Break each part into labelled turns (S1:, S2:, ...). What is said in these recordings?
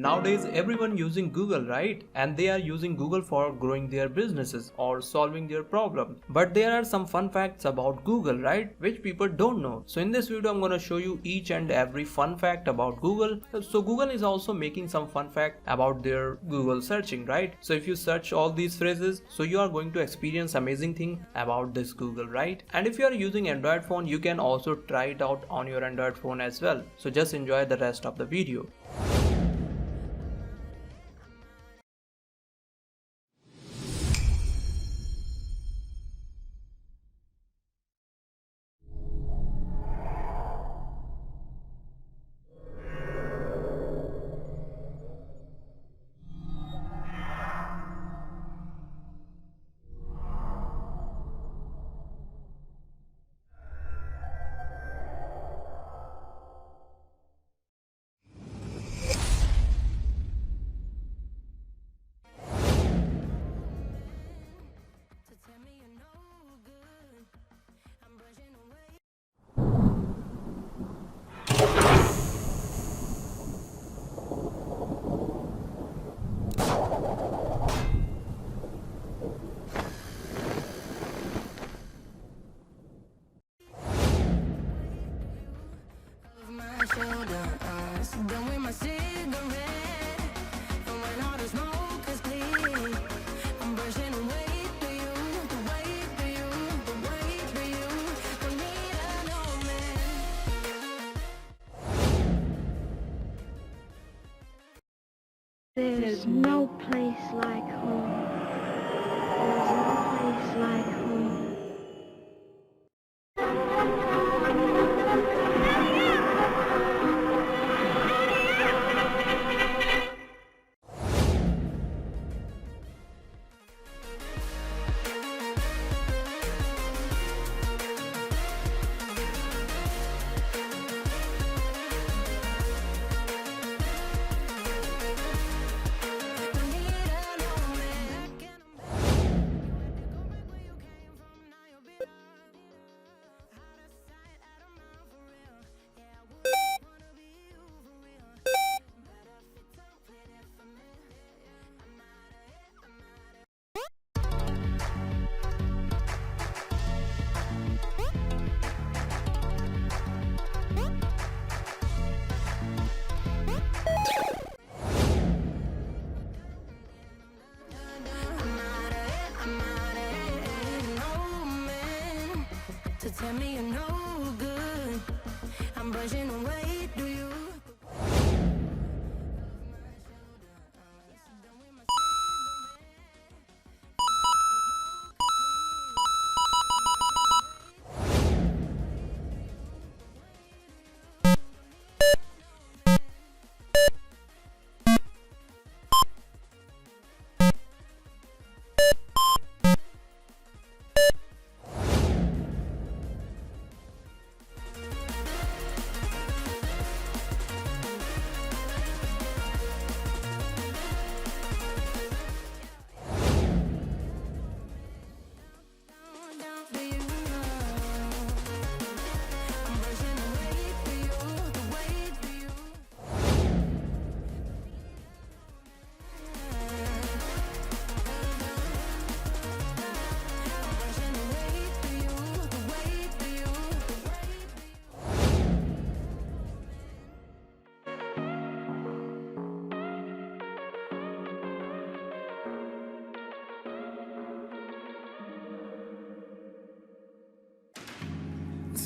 S1: Nowadays everyone using Google, right? And they are using Google for growing their businesses or solving their problems. But there are some fun facts about Google, right? Which people don't know. So in this video I'm going to show you each and every fun fact about Google. So Google is also making some fun fact about their Google searching, right? So if you search all these phrases, so you are going to experience amazing thing about this Google, right? And if you are using Android phone, you can also try it out on your Android phone as well. So just enjoy the rest of the video.
S2: There's no place like home. There's no place like home.
S3: Tell me you're no good. I'm brushing away. Do you?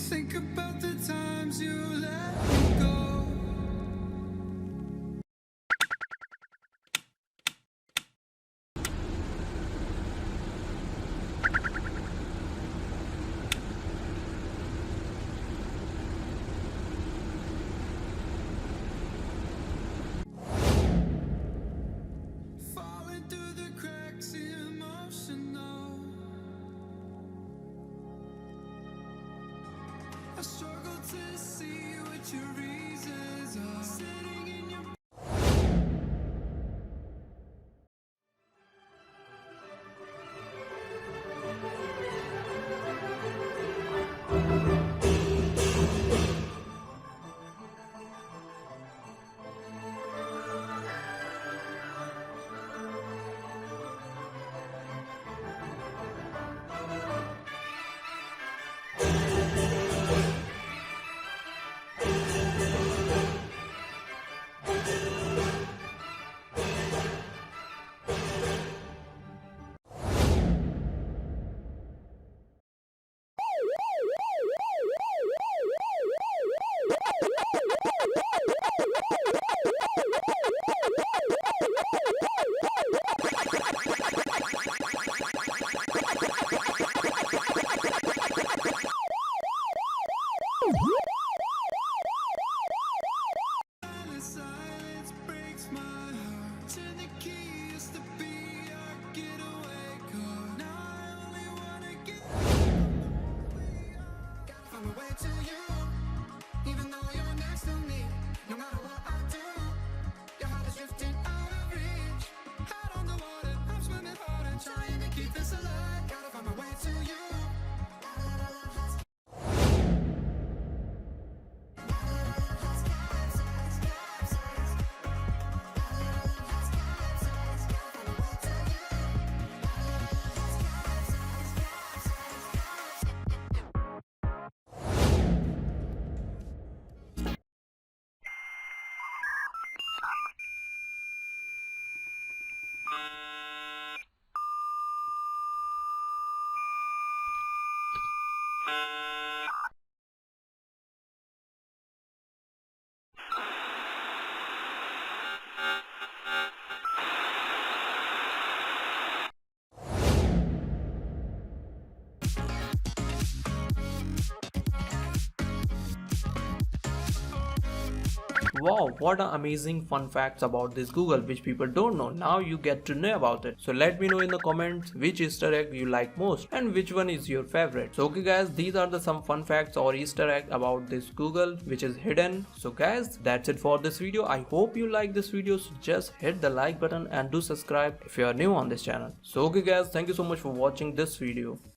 S4: Think about the times you let me go. Falling through the cracks, emotional. I struggle to see what your reasons are. Sitting in your Silence breaks my heart. Turn the key used to be our getaway car. Now I only wanna get. Gotta find my way to you, even though you're next to me. No matter what I do, your heart is drifting out of reach. Out on the water, I'm swimming hard and trying to keep this alive. Gotta find my way to you.
S1: Wow, what an amazing fun facts about this Google which people don't know. Now you get to know about it. So let me know in the comments which Easter egg you like most and which one is your favorite. So okay guys, these are the some fun facts or Easter egg about this Google which is hidden. So guys, that's it for this video. I hope you like this video. So just hit the like button and do subscribe if you are new on this channel. So okay guys, thank you so much for watching this video.